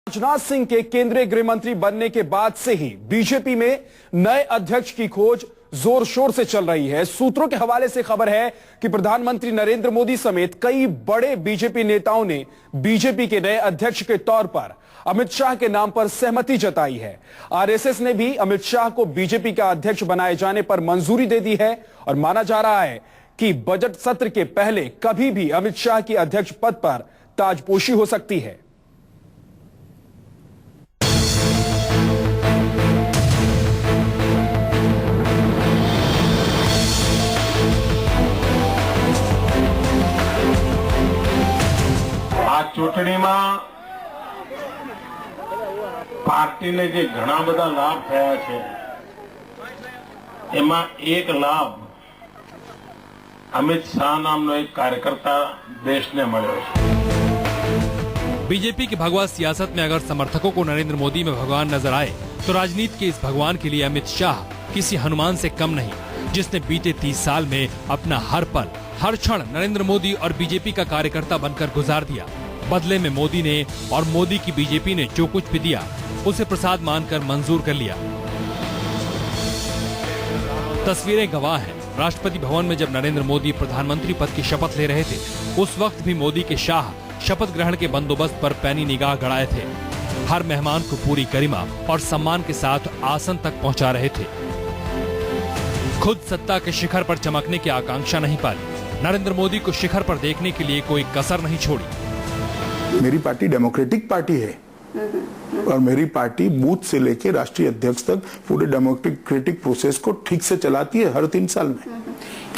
राजनाथ सिंह के केंद्रीय गृह मंत्री बनने के बाद से ही बीजेपी में नए अध्यक्ष की खोज जोर शोर से चल रही है। सूत्रों के हवाले से खबर है कि प्रधानमंत्री नरेंद्र मोदी समेत कई बड़े बीजेपी नेताओं ने बीजेपी के नए अध्यक्ष के तौर पर अमित शाह के नाम पर सहमति जताई है। आरएसएस ने भी अमित शाह को बीजेपी का अध्यक्ष बनाए जाने पर मंजूरी दे दी है और माना जा रहा है कि बजट सत्र के पहले कभी भी अमित शाह की अध्यक्ष पद पर ताजपोशी हो सकती है। આ ચૂંટણીમાં પાર્ટીને જે ઘણા બધા લાભ થયા છે એમાં એક લાભ અમિત શાહ નામનો એક કાર્યકર્તા દેશને મળ્યો છે। बीजेपी की भगवा सियासत में अगर समर्थकों को नरेंद्र मोदी में भगवान नजर आए तो राजनीति के इस भगवान के लिए अमित शाह किसी हनुमान से कम नहीं, जिसने बीते 30 साल में अपना हर पल हर क्षण नरेंद्र मोदी और बीजेपी का कार्यकर्ता बनकर गुजार दिया। बदले में मोदी ने और मोदी की बीजेपी ने जो कुछ भी दिया उसे प्रसाद मानकर मंजूर कर लिया। तस्वीरें गवाह हैं। राष्ट्रपति भवन में जब नरेंद्र मोदी प्रधानमंत्री पद की शपथ ले रहे थे, उस वक्त भी मोदी के शाह शपथ ग्रहण के बंदोबस्त पर पैनी निगाह गड़ाए थे। हर मेहमान को पूरी गरिमा और सम्मान के साथ आसन तक पहुंचा रहे थे। खुद सत्ता के शिखर पर चमकने की आकांक्षा नहीं पाली। नरेंद्र मोदी को शिखर पर देखने के लिए कोई कसर नहीं छोड़ी। मेरी पार्टी डेमोक्रेटिक पार्टी है और मेरी पार्टी बूथ से लेकर राष्ट्रीय अध्यक्ष तक पूरे डेमोक्रेटिक प्रोसेस को ठीक से चलाती है हर 3 साल में।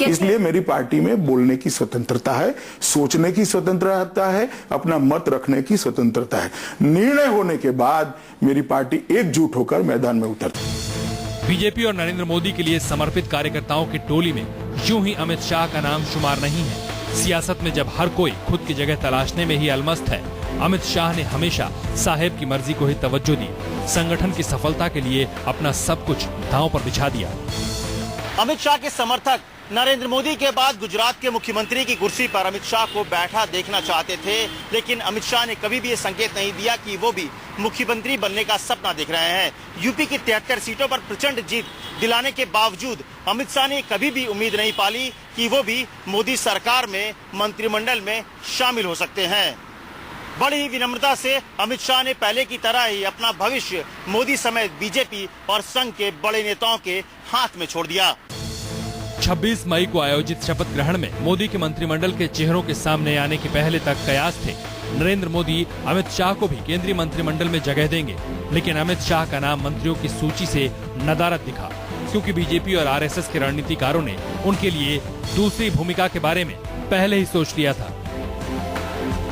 इसलिए मेरी पार्टी में बोलने की स्वतंत्रता है, सोचने की स्वतंत्रता है, अपना मत रखने की स्वतंत्रता है। निर्णय होने के बाद मेरी पार्टी एकजुट होकर मैदान में उतरती है। बीजेपी और नरेंद्र मोदी के लिए समर्पित कार्यकर्ताओं की टोली में यूं ही अमित शाह का नाम शुमार नहीं है। सियासत में जब हर कोई खुद की जगह तलाशने में ही अलमस्त है, अमित शाह ने हमेशा साहेब की मर्जी को ही तवज्जो दी। संगठन की सफलता के लिए अपना सब कुछ दांव पर बिछा दिया। अमित शाह के समर्थक नरेंद्र मोदी के बाद गुजरात के मुख्यमंत्री की कुर्सी पर अमित शाह को बैठा देखना चाहते थे, लेकिन अमित शाह ने कभी भी ये संकेत नहीं दिया कि वो भी मुख्यमंत्री बनने का सपना देख रहे हैं। यूपी की 73 सीटों पर प्रचंड जीत दिलाने के बावजूद अमित शाह ने कभी भी उम्मीद नहीं पाली कि वो भी मोदी सरकार में मंत्रिमंडल में शामिल हो सकते हैं। बड़ी ही विनम्रता से अमित शाह ने पहले की तरह ही अपना भविष्य मोदी समेत बीजेपी और संघ के बड़े नेताओं के हाथ में छोड़ दिया। 26 मई को आयोजित शपथ ग्रहण में मोदी के मंत्रिमंडल के चेहरों के सामने आने के पहले तक कयास थे नरेंद्र मोदी अमित शाह को भी केंद्रीय मंत्रिमंडल में जगह देंगे, लेकिन अमित शाह का नाम मंत्रियों की सूची से नदारद दिखा, क्योंकि बीजेपी और आरएसएस के रणनीतिकारों ने उनके लिए दूसरी भूमिका के बारे में पहले ही सोच लिया था।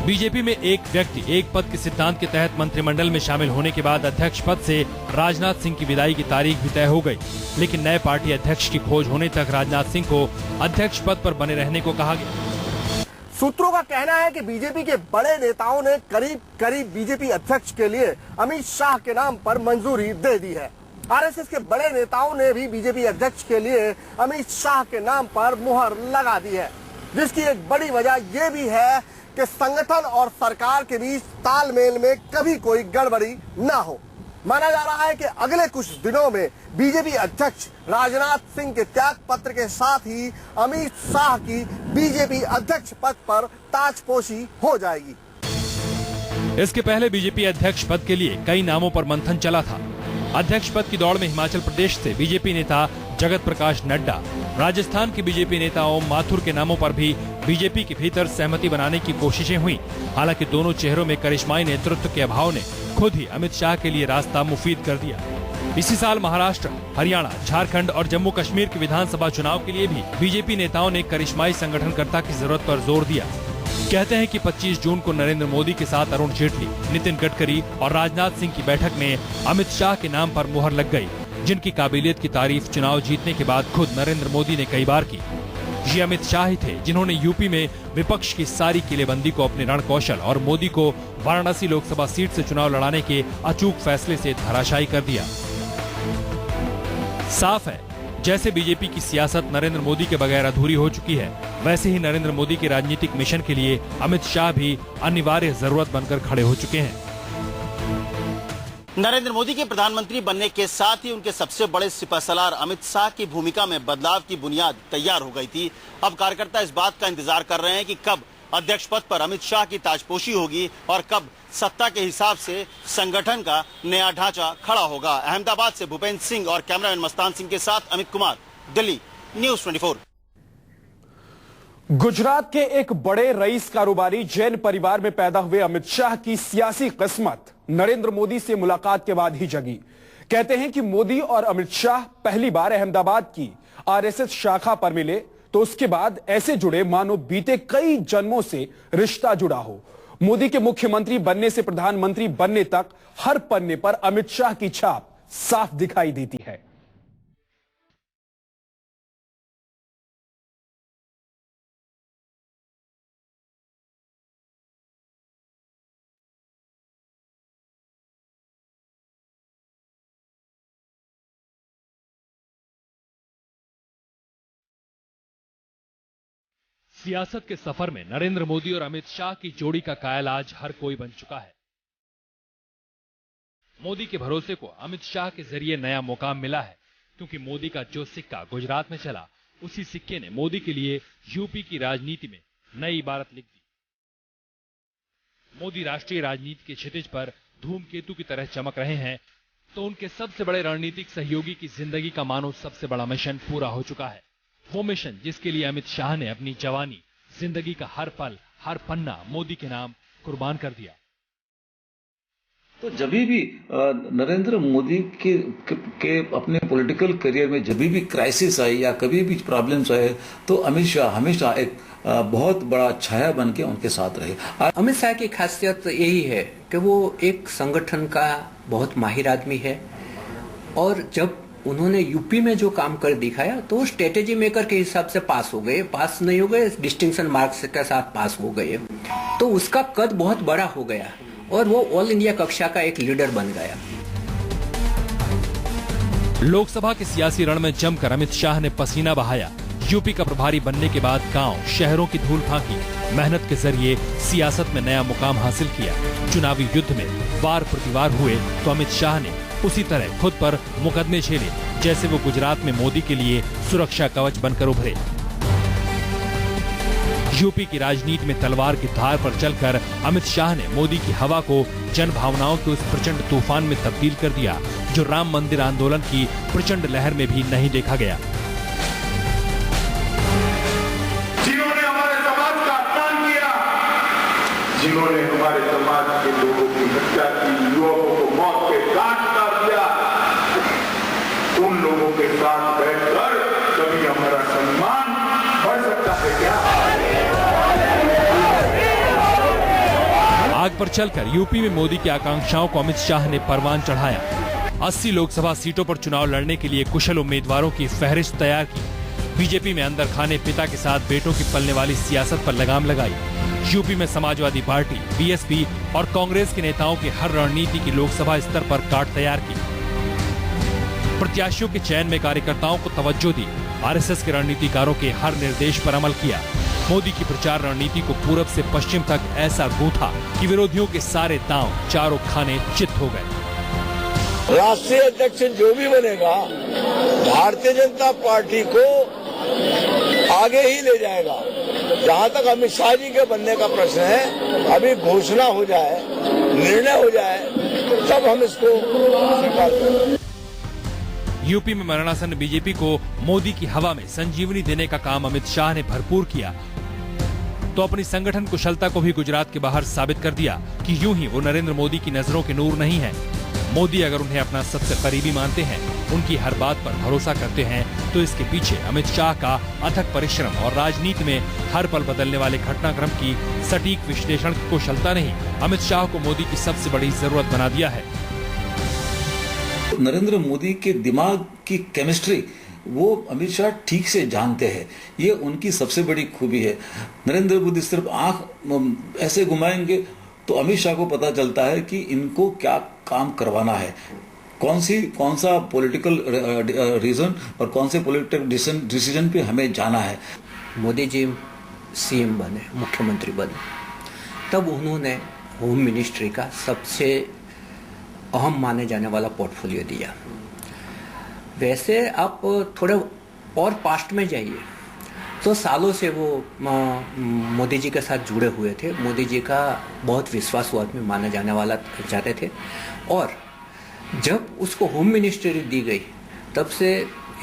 बीजेपी में एक व्यक्ति एक पद के सिद्धांत के तहत मंत्रिमंडल में शामिल होने के बाद अध्यक्ष पद से राजनाथ सिंह की विदाई की तारीख भी तय हो गई, लेकिन नए पार्टी अध्यक्ष की खोज होने तक राजनाथ सिंह को अध्यक्ष पद पर बने रहने को कहा गया। सूत्रों का कहना है कि बीजेपी के बड़े नेताओं ने करीब बीजेपी अध्यक्ष के लिए अमित शाह के नाम पर मंजूरी दे दी है। आरएसएस के बड़े नेताओं ने भी बीजेपी अध्यक्ष के लिए अमित शाह के नाम पर मुहर लगा दी है, जिसकी एक बड़ी वजह यह भी है कि संगठन और सरकार के बीच तालमेल में कभी कोई गड़बड़ी न हो। माना जा रहा है कि अगले कुछ दिनों में बीजेपी अध्यक्ष राजनाथ सिंह के त्याग पत्र के साथ ही अमित शाह की बीजेपी अध्यक्ष पद पर ताजपोशी हो जाएगी। इसके पहले बीजेपी अध्यक्ष पद के लिए कई नामों पर मंथन चला था। अध्यक्ष पद की दौड़ में हिमाचल प्रदेश से बीजेपी नेता जगत प्रकाश नड्डा, राजस्थान के बीजेपी नेता ओम माथुर के नामों पर भी बीजेपी के भीतर सहमति बनाने की कोशिशें हुई। हालांकि दोनों चेहरों में करिश्माई नेतृत्व के अभाव ने खुद ही अमित शाह के लिए रास्ता मुफीद कर दिया। इसी साल महाराष्ट्र, हरियाणा, झारखंड और जम्मू कश्मीर के विधानसभा चुनाव के लिए भी बीजेपी नेताओं ने करिश्माई संगठनकर्ता की जरूरत पर जोर दिया। कहते हैं कि 25 जून को नरेंद्र मोदी के साथ अरुण जेटली, नितिन गडकरी और राजनाथ सिंह की बैठक में अमित शाह के नाम पर मुहर लग गई, जिनकी काबिलियत की तारीफ चुनाव जीतने के बाद खुद नरेंद्र मोदी ने कई बार की। ये अमित शाह ही थे जिन्होंने यूपी में विपक्ष की सारी किलेबंदी को अपने रणकौशल और मोदी को वाराणसी लोकसभा सीट से चुनाव लड़ाने के अचूक फैसले से धराशायी कर दिया। साफ है, जैसे बीजेपी की सियासत नरेंद्र मोदी के बगैर अधूरी हो चुकी है, वैसे ही नरेंद्र मोदी के राजनीतिक मिशन के लिए अमित शाह भी अनिवार्य जरूरत बनकर खड़े हो चुके हैं। नरेंद्र मोदी के प्रधानमंत्री बनने के साथ ही उनके सबसे बड़े सिपहसालार अमित शाह की भूमिका में बदलाव की बुनियाद तैयार हो गई थी। अब कार्यकर्ता इस बात का इंतजार कर रहे हैं कि कब अध्यक्ष पद पर अमित शाह की ताजपोशी होगी और कब सत्ता के हिसाब से संगठन का नया ढांचा खड़ा होगा। अहमदाबाद से भूपेंद्र सिंह और कैमरामैन मस्तान सिंह के साथ अमित कुमार, दिल्ली, न्यूज़ 24। गुजरात के एक बड़े रईस कारोबारी जैन परिवार में पैदा हुए अमित शाह की सियासी किस्मत नरेंद्र मोदी से मुलाकात के बाद ही जगी। कहते हैं कि मोदी और अमित शाह पहली बार अहमदाबाद की आरएसएस शाखा पर मिले तो उसके बाद ऐसे जुड़े मानो बीते कई जन्मों से रिश्ता जुड़ा हो। मोदी के मुख्यमंत्री बनने से प्रधानमंत्री बनने तक हर पन्ने पर अमित शाह की छाप साफ दिखाई देती है। सियासत के सफर में नरेंद्र मोदी और अमित शाह की जोड़ी का कायल आज हर कोई बन चुका है। मोदी के भरोसे को अमित शाह के जरिए नया मुकाम मिला है, क्योंकि मोदी का जो सिक्का गुजरात में चला, उसी सिक्के ने मोदी के लिए यूपी की राजनीति में नई इबारत लिख दी। मोदी राष्ट्रीय राजनीति के क्षितिज पर धूमकेतु की तरह चमक रहे हैं, तो उनके सबसे बड़े रणनीतिक सहयोगी की जिंदगी का मानो सबसे बड़ा मिशन पूरा हो चुका है। वो मिशन जिसके लिए अमित शाह ने अपनी जवानी, जिंदगी का हर पल, हर पन्ना मोदी के नाम कुर्बान कर दिया। तो जब भी नरेंद्र मोदी के अपने पॉलिटिकल करियर में जब भी क्राइसिस आए या कभी भी प्रॉब्लम्स आए, तो अमित शाह हमेशा एक बहुत बड़ा छाया बन के उनके साथ रहे। अमित शाह की खासियत यही है कि वो एक संगठन का बहुत माहिर आदमी है, और जब उन्होंने यूपी में जो काम कर दिखाया तो स्ट्रेटेजी मेकर के हिसाब से पास हो गए, पास नहीं हो गए, डिस्टिंक्शन मार्क्स के साथ पास हो गए, तो उसका कद बहुत बड़ा हो गया और वो ऑल इंडिया कक्षा का एक लीडर बन गया। लोकसभा के सियासी रण में जमकर अमित शाह ने पसीना बहाया। यूपी का प्रभारी बनने के बाद गांव, शहरों की धूल फांकी, मेहनत के जरिए सियासत में नया मुकाम हासिल किया। चुनावी युद्ध में वार प्रतिवार हुए तो अमित शाह ने उसी तरह खुद पर मुकदमे झेले, जैसे वो गुजरात में मोदी के लिए सुरक्षा कवच बनकर उभरे। यूपी की राजनीति में तलवार की धार पर चलकर अमित शाह ने मोदी की हवा को जन भावनाओं के उस प्रचंड तूफान में तब्दील कर दिया, जो राम मंदिर आंदोलन की प्रचंड लहर में भी नहीं देखा गया। जिन्होंने हमारे समाज का अपमान किया, जिन्होंने हमारे समाज के लोगों की हत्या की, युवकों को मौत के घाट उतार दिया, उन लोगों के साथ बैठकर कभी हमारा सम्मान बढ़ सकता है क्या? आग पर चलकर यूपी में मोदी की आकांक्षाओं को अमित शाह ने परवान चढ़ाया। 80 लोकसभा सीटों पर चुनाव लड़ने के लिए कुशल उम्मीदवारों की फहरिस्त तैयार की। बीजेपी में अंदर खाने पिता के साथ बेटों की पलने वाली सियासत पर लगाम लगाई। यूपी में समाजवादी पार्टी, बीएसपी और कांग्रेस के नेताओं की हर रणनीति की लोकसभा स्तर पर काट तैयार की। प्रत्याशियों के चयन में कार्यकर्ताओं को तवज्जो दी। आरएसएस के रणनीतिकारों के हर निर्देश पर अमल किया। मोदी की प्रचार रणनीति को पूरब से पश्चिम तक ऐसा गूंथा कि विरोधियों के सारे दांव चारों खाने चित हो गए। राष्ट्रीय अध्यक्ष जो भी बनेगा, भारतीय जनता पार्टी को आगे ही ले जाएगा। जहां तक अमित शाह जी के बनने का प्रश्न है, अभी घोषणा हो जाए, निर्णय हो जाए, तब हम इसको स्वीकार करेंगे। यूपी में मरणासन्न बीजेपी को मोदी की हवा में संजीवनी देने का काम अमित शाह ने भरपूर किया, तो अपनी संगठन कुशलता को भी गुजरात के बाहर साबित कर दिया कि यूं ही वो नरेंद्र मोदी की नजरों के नूर नहीं है। मोदी अगर उन्हें अपना सबसे करीबी मानते हैं, उनकी हर बात पर भरोसा करते हैं, तो इसके पीछे अमित शाह का अथक परिश्रम और राजनीति में हर पल बदलने वाले घटनाक्रम की सटीक विश्लेषण की कुशलता ने ही अमित शाह को मोदी की सबसे बड़ी जरूरत बना दिया है। नरेंद्र मोदी के दिमाग की केमिस्ट्री वो अमित शाह ठीक से जानते हैं। ये उनकी सबसे बड़ी खूबी है। नरेंद्र मोदी सिर्फ आंख ऐसे घुमाएंगे तो अमित शाह को पता चलता है कि इनको क्या काम करवाना है, कौन सा पॉलिटिकल रीजन और कौन से पॉलिटिकल डिसीजन पे हमें जाना है। मोदी जी सीएम बने, मुख्यमंत्री बने, तब उन्होंने होम मिनिस्ट्री का सबसे अहम माने जाने वाला पोर्टफोलियो दिया। वैसे आप थोड़े और पास्ट में जाइए तो सालों से वो मोदी जी के साथ जुड़े हुए थे। मोदी जी का बहुत विश्वासु आदमी माना जाने वाला जाते थे, और जब उसको होम मिनिस्ट्री दी गई तब से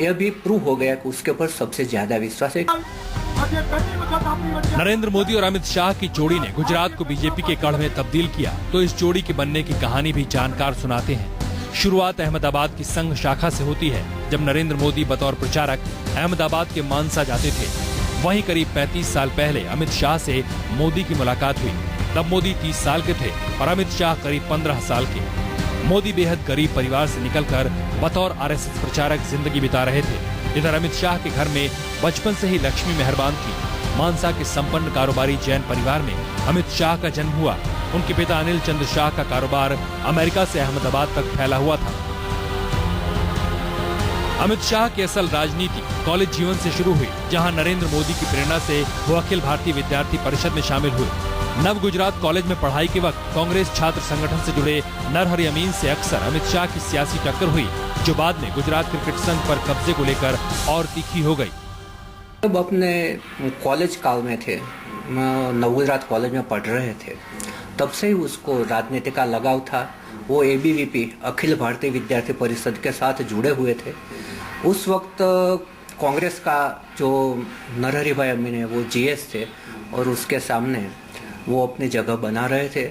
यह भी प्रूव हो गया कि उसके ऊपर सबसे ज्यादा विश्वास है। नरेंद्र मोदी और अमित शाह की जोड़ी ने गुजरात को बीजेपी के गढ़ में तब्दील किया, तो इस जोड़ी के बनने की कहानी भी जानकार सुनाते हैं। शुरुआत अहमदाबाद की संघ शाखा से होती है, जब नरेंद्र मोदी बतौर प्रचारक अहमदाबाद के मानसा जाते थे। वहीं करीब 35 साल पहले अमित शाह से मोदी की मुलाकात हुई। तब मोदी 30 साल के थे और अमित शाह करीब 15 साल के। मोदी बेहद गरीब परिवार से निकलकर बतौर आरएसएस प्रचारक जिंदगी बिता रहे थे। इधर अमित शाह के घर में बचपन से ही लक्ष्मी मेहरबान थी। मानसा के संपन्न कारोबारी जैन परिवार में अमित शाह का जन्म हुआ। उनके पिता अनिल चंद्र शाह का कारोबार अमेरिका से अहमदाबाद तक फैला हुआ था। अमित शाह की असल राजनीति कॉलेज जीवन से शुरू हुई, जहां नरेंद्र मोदी की प्रेरणा से वो अखिल भारतीय विद्यार्थी परिषद में शामिल हुए। नव गुजरात कॉलेज में पढ़ाई के वक्त कांग्रेस छात्र संगठन से जुड़े नरहरि अमीन से अक्सर अमित शाह की सियासी टक्कर हुई, जो बाद में गुजरात क्रिकेट संघ पर कब्जे को लेकर और तीखी हो गई। जब अपने कॉलेज काल में थे, नवगुजरात कॉलेज में पढ़ रहे थे, तब से ही उसको राजनीति का लगाव था। वो एबीवीपी अखिल भारतीय विद्यार्थी परिषद के साथ जुड़े हुए थे। उस वक्त कांग्रेस का जो नरहरि भाई अमीन है वो जीएस थे, और उसके सामने वो अपनी जगह बना रहे थे।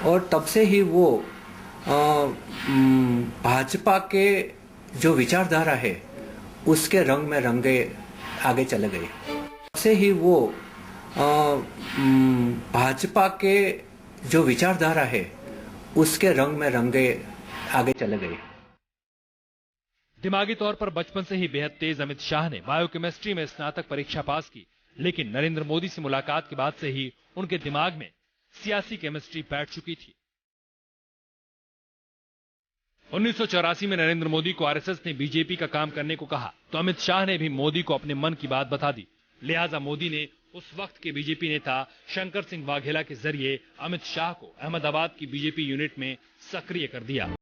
और तब से ही वो भाजपा के जो विचारधारा है उसके रंग में रंगे आगे चले गए। तब से ही वो भाजपा के जो विचारधारा है उसके रंग में रंगे आगे चले गए। दिमागी तौर पर बचपन से ही बेहद तेज अमित शाह ने बायोकेमिस्ट्री में स्नातक परीक्षा पास की, लेकिन नरेंद्र मोदी से मुलाकात के बाद से ही उनके दिमाग में सियासी केमिस्ट्री बैठ चुकी थी। 1984 में नरेंद्र मोदी को आरएसएस ने बीजेपी का काम करने को कहा, तो अमित शाह ने भी मोदी को अपने मन की बात बता दी। लिहाजा मोदी ने उस वक्त के बीजेपी नेता शंकर सिंह वाघेला के जरिए अमित शाह को अहमदाबाद की बीजेपी यूनिट में सक्रिय कर दिया।